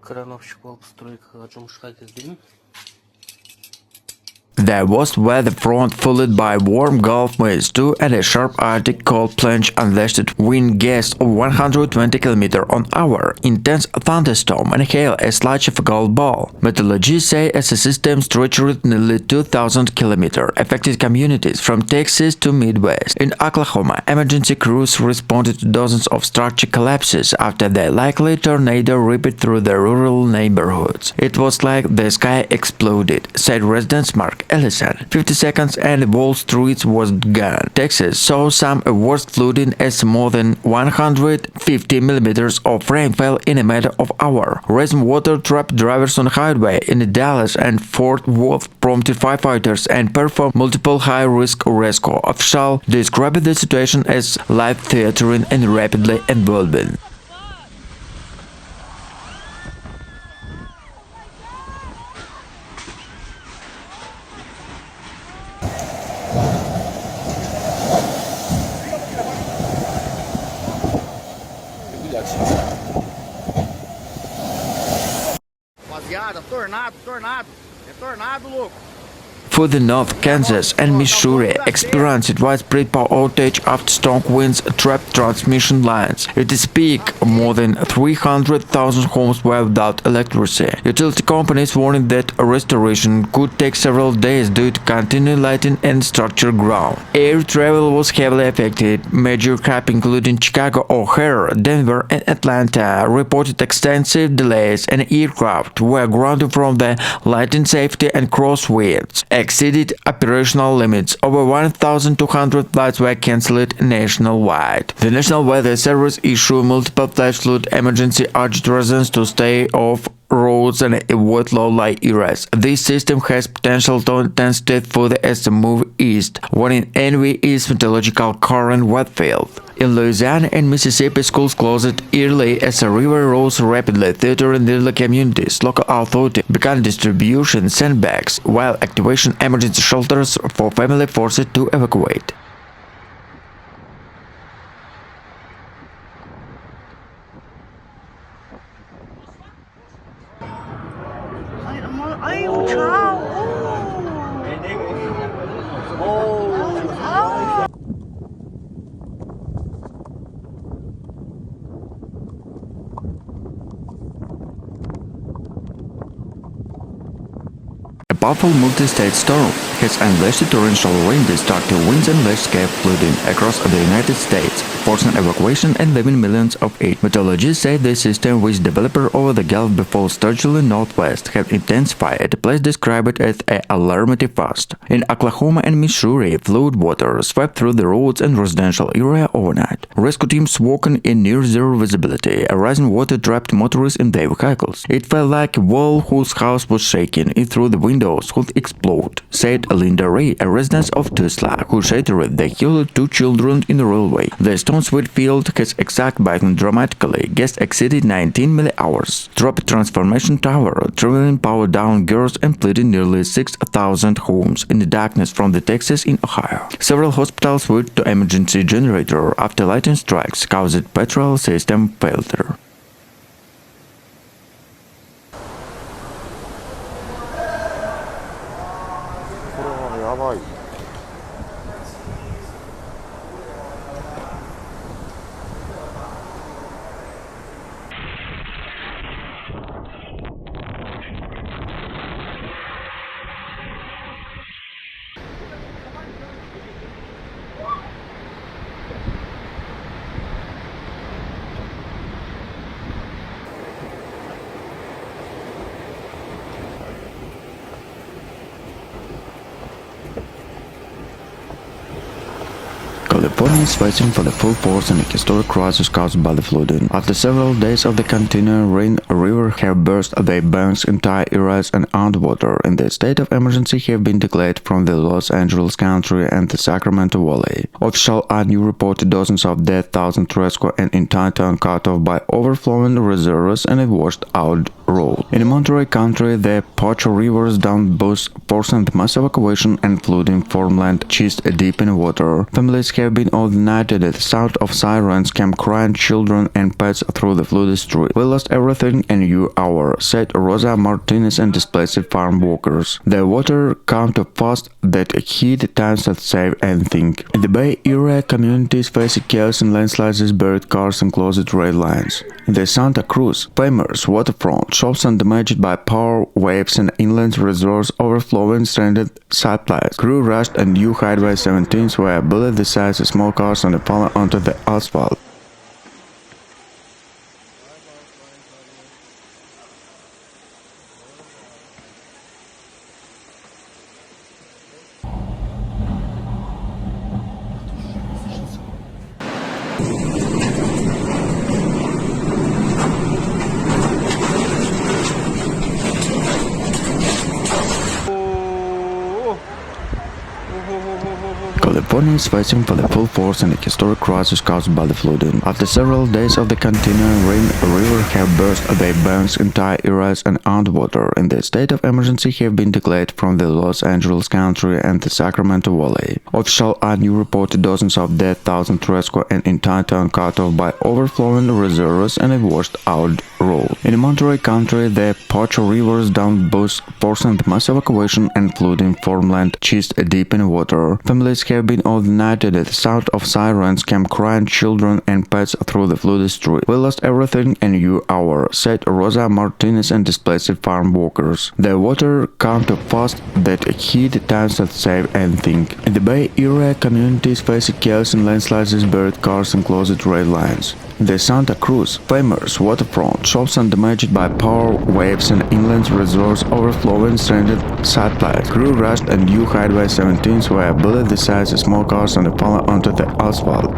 Крановщик в постройках Джумшхак из There was weather front followed by warm Gulf winds too and a sharp Arctic cold plunge unleashed wind gusts of 120 km/h, intense thunderstorm and hail as large as a golf ball. Meteorologists say as the system stretched nearly 2,000 km, affected communities from Texas to Midwest. In Oklahoma, emergency crews responded to dozens of structure collapses after the likely tornado ripped through the rural neighborhoods. It was like the sky exploded, said resident Mark Ellison. 50 seconds and Wall Street was gone. Texas saw some worst flooding as more than 150 millimeters of rain fell in a matter of hours. Rising water trapped drivers on highway in Dallas and Fort Worth, prompted firefighters and performed multiple high-risk rescue. Officials described the situation as life-threatening and rapidly evolving. Rapaziada, tornado, é tornado, louco. Further north, Kansas and Missouri experienced widespread power outage after strong winds trapped transmission lines. At its peak, more than 300,000 homes were without electricity. Utility companies warned that restoration could take several days due to continued lighting and structure ground. Air travel was heavily affected. Major hubs including Chicago, O'Hare, Denver, and Atlanta reported extensive delays, and aircraft were grounded from the lighting safety and crosswinds exceeded operational limits. Over 1,200 flights were cancelled nationwide. The National Weather Service issued multiple flash flood emergency, urged residents to stay off roads and avoid low-lying areas. This system has potential to intensify further as the move east, warning envy is meteorological current wet field. In Louisiana and Mississippi, schools closed early as the river rose rapidly, threatening nearby communities. Local authorities began distribution sandbags, while activation emergency shelters for families forced to evacuate. Ai, tchau! A powerful multi-state storm has unleashed torrential rain, destructive winds and large-scale flooding across the United States, forcing evacuation and leaving millions of aid. Meteorologists say the system, which developed over the Gulf before sturgily northwest, have intensified at a place described as alarmingly fast. In Oklahoma and Missouri, flood water swept through the roads and residential area overnight. Rescue teams walking in near-zero visibility. A rising water trapped motorists in their vehicles. It felt like a wall whose house was shaking. It through the windows would explode, said Linda Ray, a resident of Tulsa, who shattered the killed two children in the railway. The storm's wind field has exact biting dramatically. Gusts exceeded 19 millihours. Dropped transformation tower, traveling power down girls and flooding nearly 6,000 homes in the darkness from the Texas in Ohio. Several hospitals switched to emergency generator after lightning strikes caused petrol system failure. California is fighting for the full force in a historic crisis caused by the flooding. After several days of the continuing rain, a river have burst their banks, entire areas and underwater, and the state of emergency have been declared from the Los Angeles County and the Sacramento Valley. Official ANU reported dozens of deaths, thousands rescued, and entire town cut off by overflowing reservoirs and washed out road. In Monterey County, the Pocho River's downburst forced mass evacuation and flooding farmland chest deep in water. Families have been overnighted at the sound of sirens came crying children and pets through the flooded street. We lost everything in an hour, said Rosa Martinez and displaced farm workers. The water came too fast that hit times that save anything. In the Bay Area, communities facing chaos and landslides, buried cars and closed rail lines. In the Santa Cruz, famous waterfront shops are damaged by power waves and inland reservoirs overflowing stranded sideplates. Crew rushed and new Highway 17 were bullet the size of small cars and fallen onto the asphalt. California is fighting for the full force in a historic crisis caused by the flooding. After several days of the continuing rain, a river have burst their banks, entire areas and underwater, and the state of emergency have been declared from the Los Angeles County and the Sacramento Valley. Officials are new reported dozens of dead, thousands rescued, and entire town cut off by overflowing reservoirs and a washed-out road. In Monterey County, the Pocho River's downburst forced mass evacuation and flooding farmland chest deep in water. Families have been overnighted at the sound of sirens came crying children and pets through the flooded street. We lost everything in an hour, said Rosa Martinez and displaced farm workers. The water came too fast that hit times that save anything. In the Bay Area, communities facing chaos and landslides, buried cars and closed rail lines. The Santa Cruz, famous waterfront shops are damaged by power waves and inland reservoirs overflowing stranded sideplates. Crew rushed and new Highway 17 were bullet the size of small cars and fallen onto the asphalt.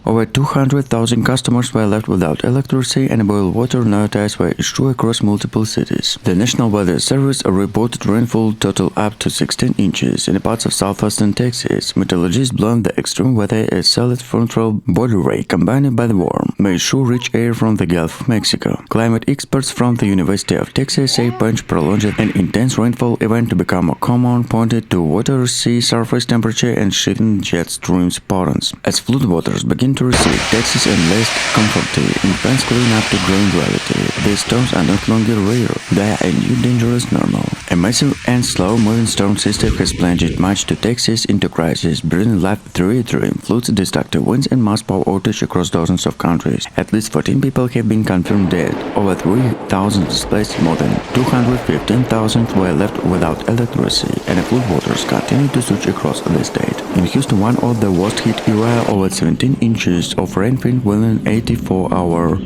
Over 200,000 customers were left without electricity and boiled water notices were issued across multiple cities. The National Weather Service reported rainfall total up to 16 inches in parts of southwestern Texas. Meteorologists blamed the extreme weather as solid frontal body ray combined by the warm, moisture rich air from the Gulf of Mexico. Climate experts from the University of Texas say plunge prolonged an intense rainfall event to become a common, pointed to water, sea surface temperature and sheeting jet streams patterns. As floodwaters begin to recede, Texas and less comfortably in plans clean up to growing reality. These storms are not longer rare, they are a new dangerous normal. A massive and slow-moving storm system has plunged much to Texas into crisis, bringing life-threatening floods, destructive winds and mass power outage across dozens of countries. At least 14 people have been confirmed dead, over 3,000 displaced, more than 215,000 were left without electricity, and floodwaters continue to surge across the state. In Houston, one of the worst hit areas, over 17 inches of rainfall within 84 hours.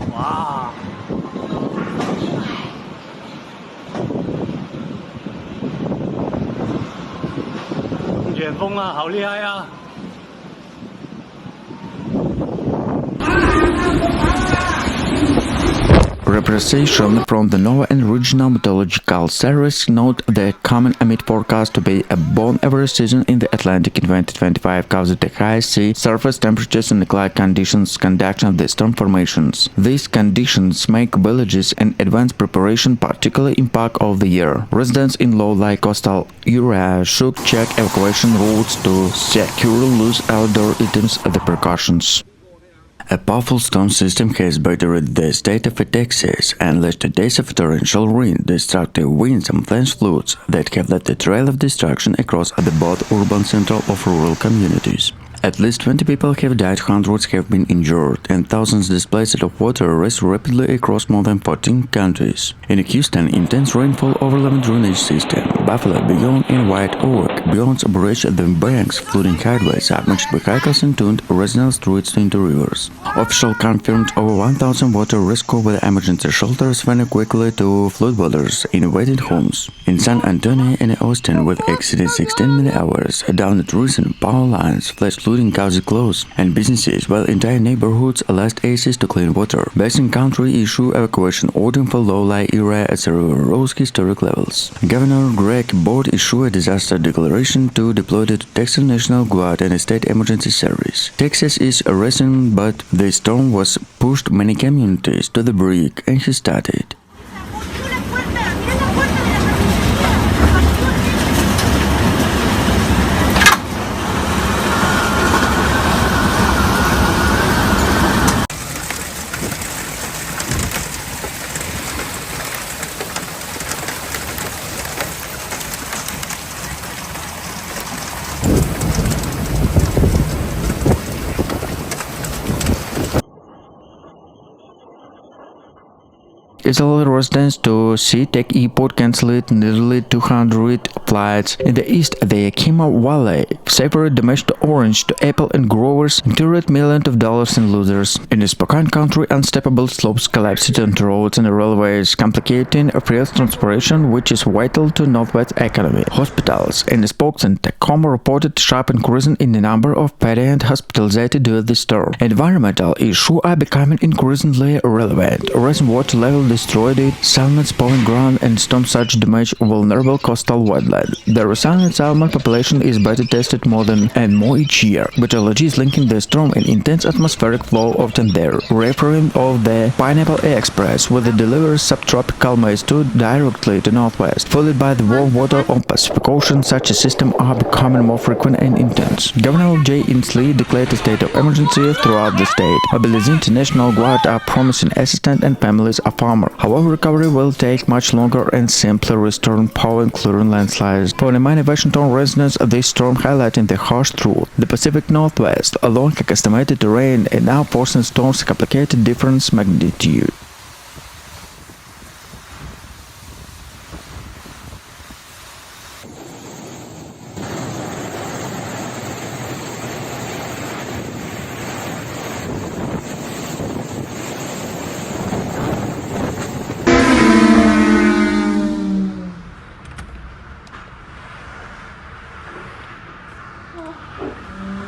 Wow. 远风啊，好厉害啊！ Representation from the NOAA and Regional Meteorological Service note that coming amid forecast to be a bone every season in the Atlantic in 2025 caused the high sea surface temperatures and cloud conditions conduction of the storm formations. These conditions make villages and advanced preparation particularly in part of the year. Residents in low-lying coastal areas should check evacuation routes to secure loose outdoor items as the precautions. A powerful storm system has battered the state of Texas and led to days of torrential rain, destructive winds and flash floods that have left a trail of destruction across the both urban central of rural communities. At least 20 people have died, hundreds have been injured, and thousands displaced of water raced rapidly across more than 14 countries. In Houston, intense rainfall overwhelmed drainage system. Buffalo, Bayonne, and White Oak, beyond a bridge, the banks, flooding highways, submerged vehicles and turned residential streets into rivers. Officials confirmed over 1,000 water rescue with emergency shelters went quickly to floodwaters in waiting homes. In San Antonio and Austin, with exceeded 16 million hours, down at recent power lines, flash flooding caused closed, and businesses, while entire neighborhoods lost access to clean water. Basin County issued evacuation order for low-lying area as the river rose historic levels. Governor Greg Abbott issued a disaster declaration to deploy the Texas National Guard and State Emergency Service. Texas is racing, but the storm was pushed many communities to the brink, and he started. Israeli residents to SeaTac Airport cancelled nearly 200 flights. In the east, the Yakima Valley severed damage to orange to apple and growers incurred millions of dollars in losers. In the Spokane country, unstoppable slopes collapsed on roads and railways, complicating rail transportation, which is vital to Northwest economy. Hospitals in Spokane and Tacoma reported sharp increase in the number of patients hospitalized due to the storm. Environmental issues are becoming increasingly relevant. Rising water level destroyed it, salmon spawning ground and storm surge damage vulnerable coastal wetland. The resilient salmon population is better tested more and more each year. Meteorology is linking the storm and intense atmospheric flow of there. Referring of the Pineapple Express with the delivery subtropical moisture directly to northwest, followed by the warm water on Pacific Ocean. Such a system are becoming more frequent and intense. Governor Jay Inslee declared a state of emergency throughout the state. Mobilizing International Guard are promising assistance and families of farmers. However, recovery will take much longer and simply restoring power including landslides. For the many Washington residents, this storm highlighting the harsh truth. The Pacific Northwest, along with estimated rain and now forcing storms complicated different magnitude.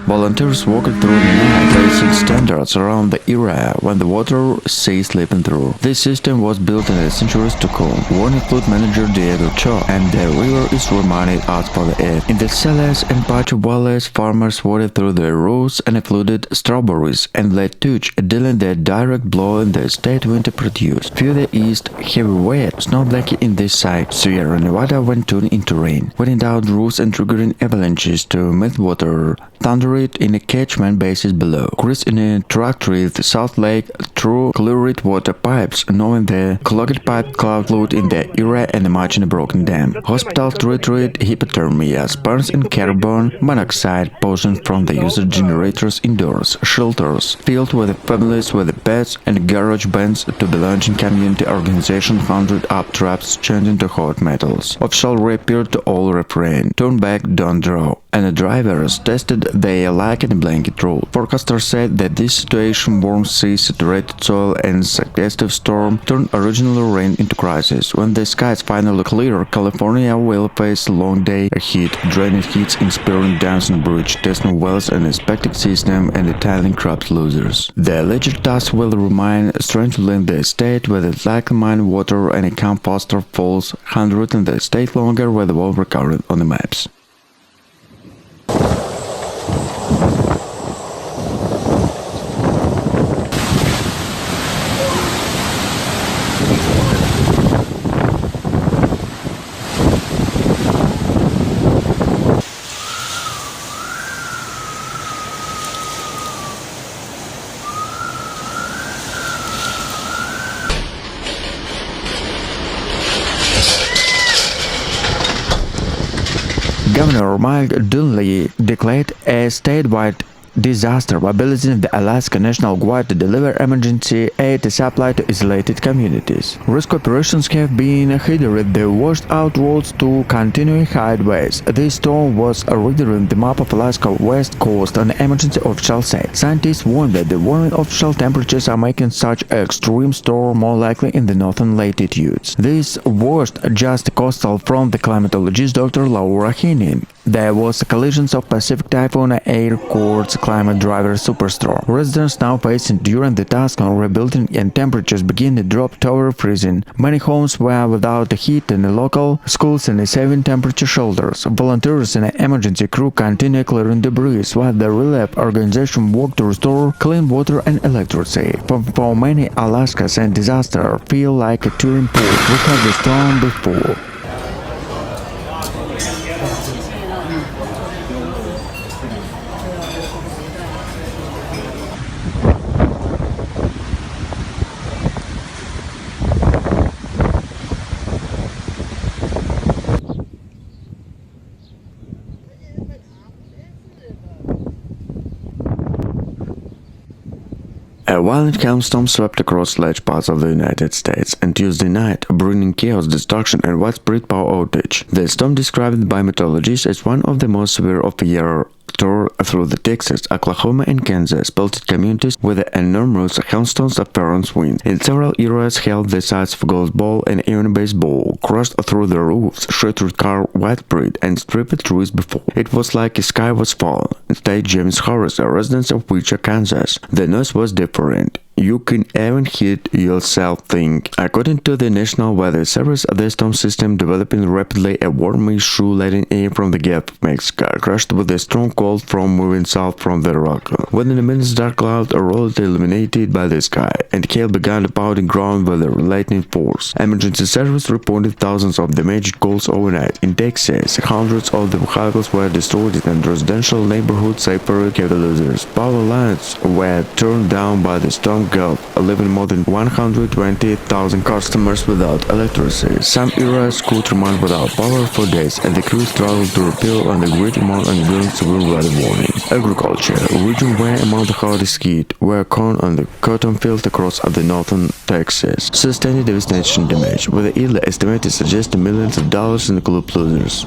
Volunteers walked through the night, raising standards around the area when the water ceased slipping through. This system was built in the centuries to come, warning flood manager Diego Cho, and the river is reminded us for the earth. In the Celeste and Pacho valleys, farmers waded through the roots and flooded strawberries and let touch, dealing the direct blow in the state winter produced. Further east, heavy wet snow blanket in this side. Sierra Nevada went turned into rain, wetting down roofs and triggering avalanches to meltwater, thundered in the catchment bases below. Creeks in a track with South Lake through cleared water pipes, knowing the clogged pipe cloud flood in the area and much in a broken dam. Hospitals treated hypothermia, burns in carbon monoxide poisoned from the user generators indoors, shelters filled with families with pets and garage bands to belonging community organization 100 up traps changing to hot metals. Official reappeared to all refrain, turn back, don't draw. And the drivers tested their lack in blanket rule. Forecasters said that this situation, warm seas, saturated soil and suggestive storm turned original rain into crisis. When the skies finally clear, California will face a long day ahead, draining heats, inspiring dams and bridge, testing wells and inspecting system and detailing crops losers. The alleged task will remain strengthening the state with its likely mine water and a camp faster falls 100 in the state longer with the wall recurrent on the maps. Governor Mike Dunleavy declared a statewide disaster, mobilizing the Alaska National Guard to deliver emergency aid supply to isolated communities. Rescue operations have been hindered the washed-out roads to continuing highways. This storm was reading the map of Alaska west coast, an emergency official said. Scientists warned that the warming official temperatures are making such extreme storm more likely in the northern latitudes. This was just coastal from the climatologist Dr. Laura Heaney. There was a collision of Pacific Typhoon Air Court's climate driver superstorm. Residents now facing during the task on rebuilding and temperatures begin to drop toward freezing. Many homes were without heat and local schools in 7 temperature shelters. Volunteers and an emergency crew continue clearing debris while the relief organization work to restore clean water and electricity. For many, Alaska's and disaster feel like a touring pool. We had the storm before. A violent hailstorm swept across large parts of the United States on Tuesday night, bringing chaos, destruction, and widespread power outage. The storm, described by meteorologists as one of the most severe of the year, tore through the Texas, Oklahoma, and Kansas, pelted communities with enormous hailstones of ferocious wind. In several areas, hail the size of a golf ball and even a baseball crashed through the roofs, shattered car widespread, and stripped trees before. It was like the sky was falling, said James Harris, a resident of Wichita, Kansas. The noise was different. You can even hear yourself think. According to the National Weather Service, the storm system developing rapidly, a warm issue letting air from the Gulf of Mexico crashed with a strong cold front moving south from the rock. Within a minute, dark cloud rolled illuminated by the sky, and hail began pounding ground with a lightning force. Emergency service reported thousands of damaged calls overnight. In Texas, hundreds of the vehicles were destroyed and residential neighborhoods separate losers. Power lines were turned down by the storm Gulf, leaving more than 120,000 customers without electricity. Some areas could remain without power for days, and the crew struggled to repair on the grid among ongoing severe weather warnings. Agriculture, a region where among the hardest hit were corn and the cotton fields across the northern Texas, sustained devastation damage, with the yearly estimate suggesting millions of dollars in include losers.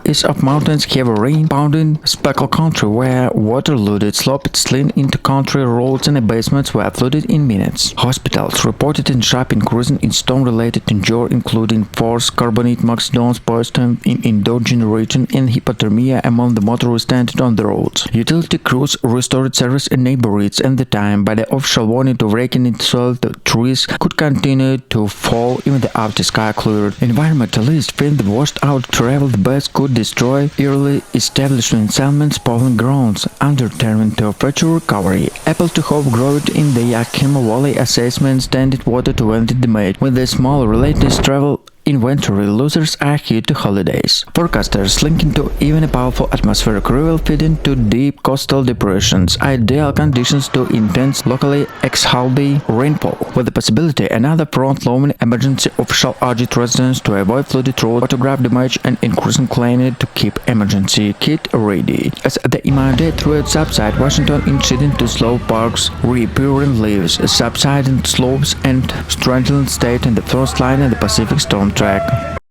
East of mountains have a rain-pounding speckle country where water-loaded slopes slid into country roads and basements were flooded in minutes. Hospitals reported a sharp increase in storm-related injury, including forced carbonate moxidons, poison in indoor generation, and hypothermia among the motorists stranded on the roads. Utility crews restored service in neighborhoods at the time, but the official warning to raking in soil the trees could continue to fall even after sky cleared. Environmentalists think the washed-out traveled bus could destroy early establishment settlements, polling grounds, undetermined to future recovery. Apple to hope growth in the Yakima Valley assessment standard water to prevent damage. With the small related travel inventory, losers are here to holidays. Forecasters linking to even a powerful atmospheric river feeding to deep coastal depressions, ideal conditions to intense locally exhaled rainfall, with the possibility another front-loading emergency official urged residents to avoid flooded roads, photograph damage, and increasing cleaning to keep emergency kit ready. As the immediate threat subside, Washington incident to slow parks, reappearing leaves, subsiding slopes, and strengthening state in the first line in the Pacific storm track.